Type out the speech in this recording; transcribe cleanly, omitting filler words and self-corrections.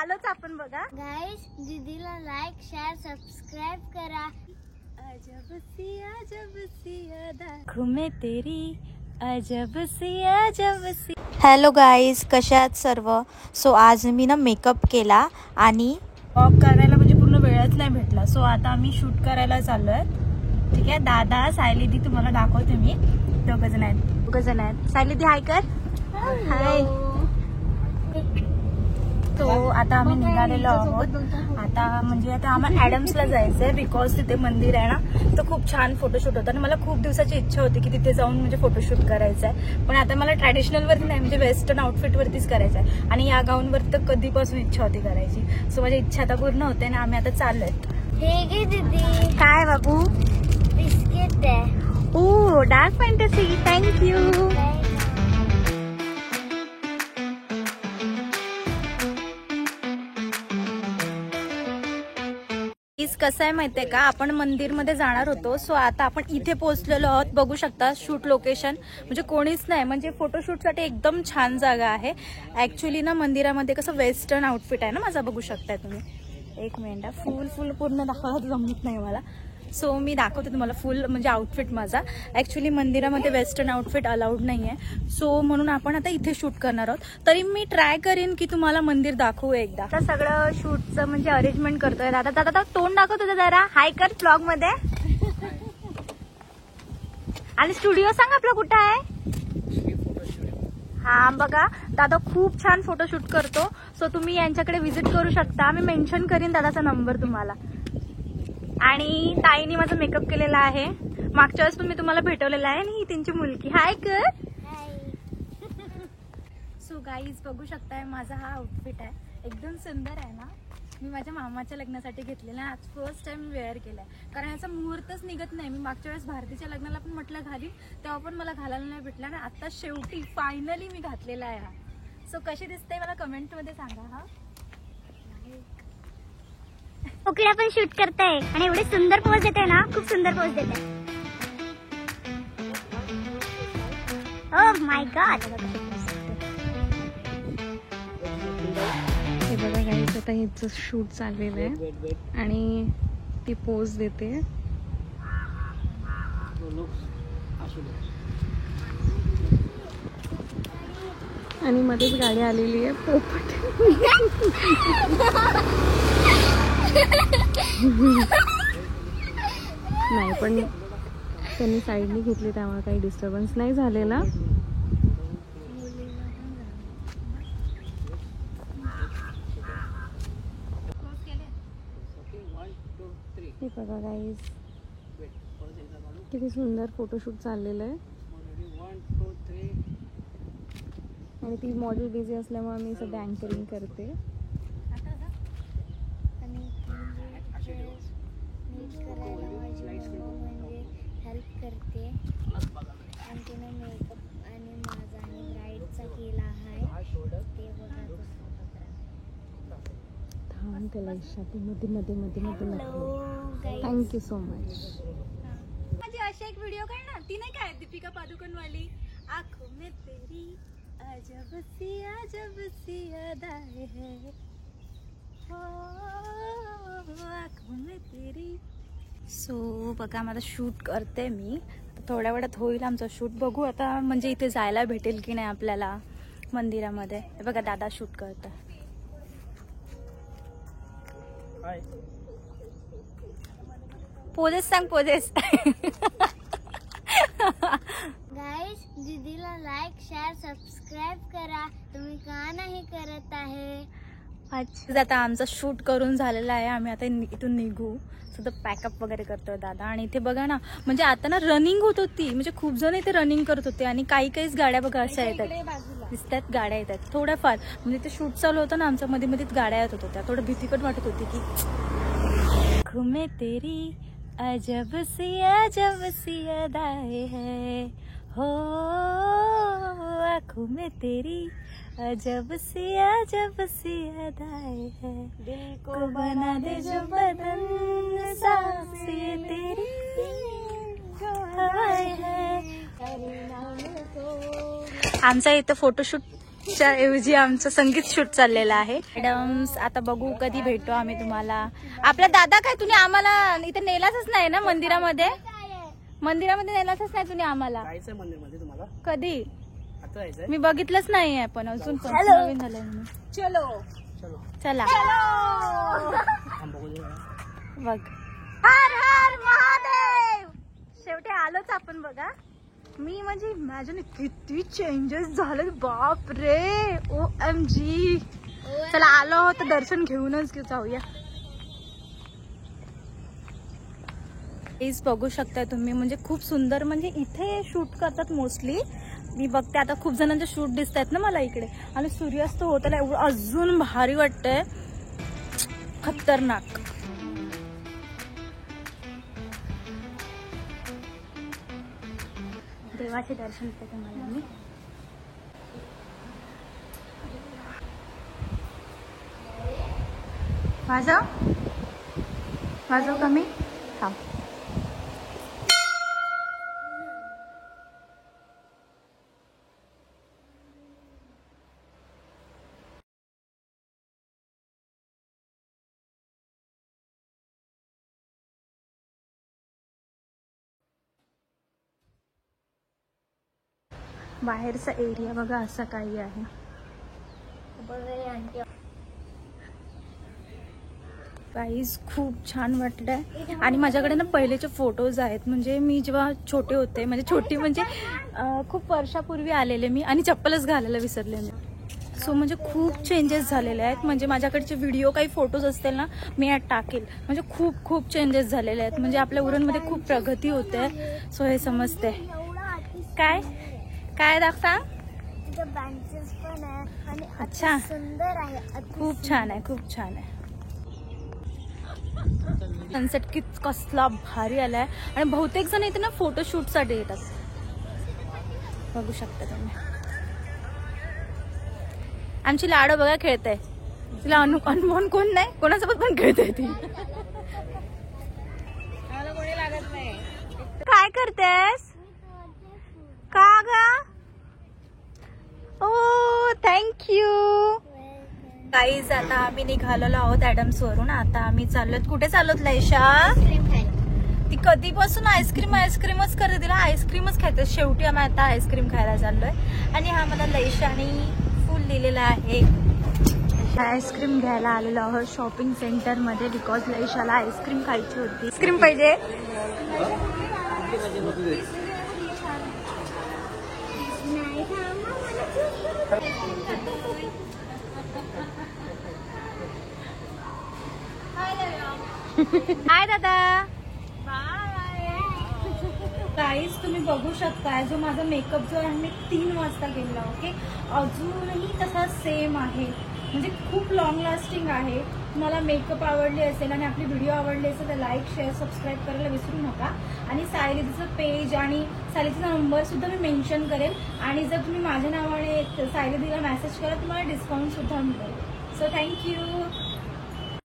आलोच आपण बघा। गाइस दीदीला लाईक शेअर सबस्क्राइब करा। अजब सी आँखों में तेरी अजब सी। हॅलो गाईज, कशा आहात सर्व। सो आज मी ना मेकअप केला आणि वॉक करायला म्हणजे पूर्ण वेळच नाही भेटला। सो आता आम्ही शूट करायला चाललोय। ठीक आहे, दादा सायलीदी तुम्हाला दाखवते मी। दोघ जण आहेत। सायलीदी हाय कर। हाय। तो आता आम्ही निघालेलो आहोत। आता म्हणजे आता आम्हाला ॲडम्सला जायचंय बिकॉज तिथे मंदिर आहे ना, तर खूप छान फोटोशूट होतं आणि मला खूप दिवसाची इच्छा होती की तिथे जाऊन म्हणजे फोटोशूट करायचं आहे। पण आता मला ट्रॅडिशनल वरती नाही, म्हणजे वेस्टर्न आउटफिट वरतीच करायचं आहे आणि या गाऊनवर तर कधीपासून इच्छा होती करायची। सो माझी इच्छा आता पूर्ण होते ना, आम्ही आता चाललोय। हे घे दीदी। काय बाबू? बिस्किट आहे। ओ डार्क फॅन्टसी, थँक्यू। कसं आहे माहितीये का, आपण मंदिरमध्ये जाणार होतो। सो आता आपण इथे पोहोचलेलो आहोत। बघू शकता शूट लोकेशन, म्हणजे कोणीच नाही, म्हणजे फोटोशूटसाठी एकदम छान जागा आहे। ऍक्च्युली ना मंदिरामध्ये कसं वेस्टर्न आउटफिट आहे ना माझा, बघू शकताय तुम्ही। एक मिनिट, फुल पूर्ण दाखवायला जमत नाही मला। सो मी दाखवते तुम्हाला फुल म्हणजे आउटफिट माझा। ऍक्च्युली मंदिरामध्ये वेस्टर्न आउटफिट अलाउड नाही आहे, सो म्हणून आपण आता इथे शूट करणार आहोत। तरी मी ट्राय करीन की तुम्हाला मंदिर दाखवू एकदा। आता सगळं शूटचं म्हणजे अरेंजमेंट करतोय दादा। दादा तोंड दाखवतो जरा, हाय कर ब्लॉग मध्ये। आणि स्टुडिओ सांग आपला कुठं आहे। हा बघा, दादा खूप छान फोटोशूट करतो। सो तुम्ही यांच्याकडे व्हिजिट करू शकता। मी मेन्शन करीन दादाचा नंबर तुम्हाला। आणि ताईने माझा मेकअप केलेला आहे। मागच्या वेळेस पण मी तुम्हाला भेटवलेला आहे आणि ही त्यांची मुलगी। हाय कर। सो गाईज बघू शकताय माझा हा आउटफिट आहे, एकदम सुंदर आहे ना। मी माझ्या मामाच्या लग्नासाठी घेतलेला आहे। आज फर्स्ट टाइम वेअर केलाय, कारण याचा मुहूर्तच निघत नाही। मी मागच्या वेळेस भारतीच्या लग्नाला पण म्हटलं घालीन, तेव्हा पण मला घालायला नाही भेटला ना। आता शेवटी फायनली मी घातलेला आहे हा। सो कशी दिसते मला कमेंट मध्ये सांगा। हा कोकिळा पण शूट करताय आणि एवढे सुंदर पोज देते ना, खूप सुंदर पोज देते। Oh my God. हे बघा गाईस, आता हिचं शूट चाललेलं आहे आणि ती पोज देते। आणि मध्येच गाडी आलेली आहे, पोपट। नाही पण त्यांनी साईडनी घेतली, त्यामुळे काही डिस्टर्बन्स नाही झालेला। हे बघा गाईज, किती सुंदर फोटोशूट चाललेलं आहे। आणि ती मॉडेल बिझी असल्यामुळे मी सध्या अँकरिंग करते। हेल्प करते आणि तिने मेकअप आणि माझा आणि ब्राईडचा केला आहे ते बघा। थांब त्याला इशाटी मध्ये थँक्यू सो मच। माझी अशी एक व्हिडिओ काढणार, ती नाही काय दीपिका पादुकोण वाली, आँखों में तेरी अजब सी अदाएं हैं, हो आँखों में तेरी। सो बघा मला शूट करते मी, थोड्या वेळात होईल आमचं शूट। बघू आता म्हणजे इथे जायला भेटेल की नाही आपल्याला मंदिरामध्ये। हे बघा दादा शूट करतोय। पोजेस सांग, पोजेस। गाइस दीदीला लाईक शेअर सबस्क्राइब करा, तुम्ही का नाही करत आहे। अच्छा, आता आमचा शूट करून झालेला आहे, आम्ही आता इथून निघू। सुद्धा पॅकअप वगैरे करतोय दादा। आणि इथे बघा ना, म्हणजे आता ना रनिंग होत होती, म्हणजे खूप जण इथे रनिंग करत होते आणि काहीच गाड्या बघा अशा येतात, दिसतात गाड्या येतात थोड्याफार। म्हणजे ते शूट चालू होतं ना आमच्या, मध्ये गाड्या येत होत्या, थोडं भीती पण वाटत होती की आँखों में तेरी अजब सी अदाएं हैं, हो आँखों में तेरी अजब सी अदाएं हैं, दिल को बना दे जो बदन सांसें तेरी हवाएं हैं। आमचा इथं फोटोशूट शूटच्या ऐवजी आमचं संगीत शूट चाललेलं आहे. मॅडम्स आता बघू कधी भेटू आम्ही तुम्हाला. आपला दादा काय तुम्ही आम्हाला इथे नेलाच नाही ना मंदिरामध्ये? मंदिरामध्ये नेलाच नाही तुम्ही आम्हाला? जायचंय मंदिरमध्ये तुम्हाला? कधी? आता जायचंय? मी बघितलंच नाहीये पण अजून पण नवीन झालंय म्हणून. चलो. चला थांब बघू दे. बघ. हर हर महादेव. शेवटी आलोच आपण बघा. मी म्हणजे इमॅजिन किती चेंजेस झाले बाप रे. OMG. चला आलो आहोत तर दर्शन घेऊनच जाऊया. प्लीज बघू शकता तुम्ही म्हणजे खूप सुंदर म्हणजे इथे शूट करतात मोस्टली. मी बघते आता खूप जणांचे शूट दिसत आहेत ना मला इकडे. आणि सूर्यास्त होताना एवढं अजून भारी वाटतंय. खतरनाक. देवाचे दर्शन करते तुम्हाला मी. वाजव कमी. थांब. बाहेरचा एरिया बघा असा काही आहे. गाईज खूप छान वाटलंय. आणि माझ्याकडे ना पहिलेचे फोटोज आहेत म्हणजे मी जेव्हा छोटे होते म्हणजे छोटी म्हणजे खूप वर्षापूर्वी आलेले मी आणि चप्पलच घालायला विसरले मी. सो म्हणजे खूप चेंजेस झालेले आहेत. म्हणजे माझ्याकडचे व्हिडिओ काही फोटोज असतील ना मी यात टाकेल. म्हणजे खूप खूप चेंजेस झालेले आहेत. म्हणजे आपल्या उरणमध्ये खूप प्रगती होते. सो हे समजते. काय काय दाखवा. बेंचेस पण आहे आणि अच्छा सुंदर आहे. खूप छान आहे. खूप छान आहे. सनसेट कसला भारी आलाय. आणि बहुतेक जण इथे ना फोटोशूट साठी येतात. बघू शकता तुम्ही. आमची लाडो बघा खेळते. तिला अनुभव कोण नाही कोणासोबत पण खेळते ती. काय करतेस का ग? ओ थँक्यू. गाईज आता आम्ही निघालेलो आहोत ऍडम्स वरून. आता आम्ही चाललोत. कुठे चाललोत लैशा? ती कधीपासून आईस्क्रीमच करते. तिला आईस्क्रीमच खायचं. शेवटी आम्ही आता आईस्क्रीम खायला चाललोय. आणि हा मला लैशाने फुल दिलेला आहे. आईस्क्रीम घ्यायला आलेलो आहोत शॉपिंग सेंटर मध्ये. बिकॉज लैशाला आईस्क्रीम खायची होती. आईस्क्रीम पाहिजे. हाय दादा. गाईज तुम्ही बघू शकता जो माझा मेकअप जो आहे मी 3 वाजता केला. ओके अजूनही तसा सेम आहे. म्हणजे खूप लॉंग लास्टिंग आहे. तुम्हाला मेकअप आवडले असेल आणि आपली व्हिडिओ आवडली असेल तर लाईक शेअर सबस्क्राईब करायला विसरू नका. आणि सायलीचं पेज आणि सायलीचा नंबर सुद्धा मी मेन्शन करेल. आणि जर तुम्ही माझ्या नावाने सायलीला मेसेज करा तुम्हाला डिस्काउंट सुद्धा मिळेल. So thank you.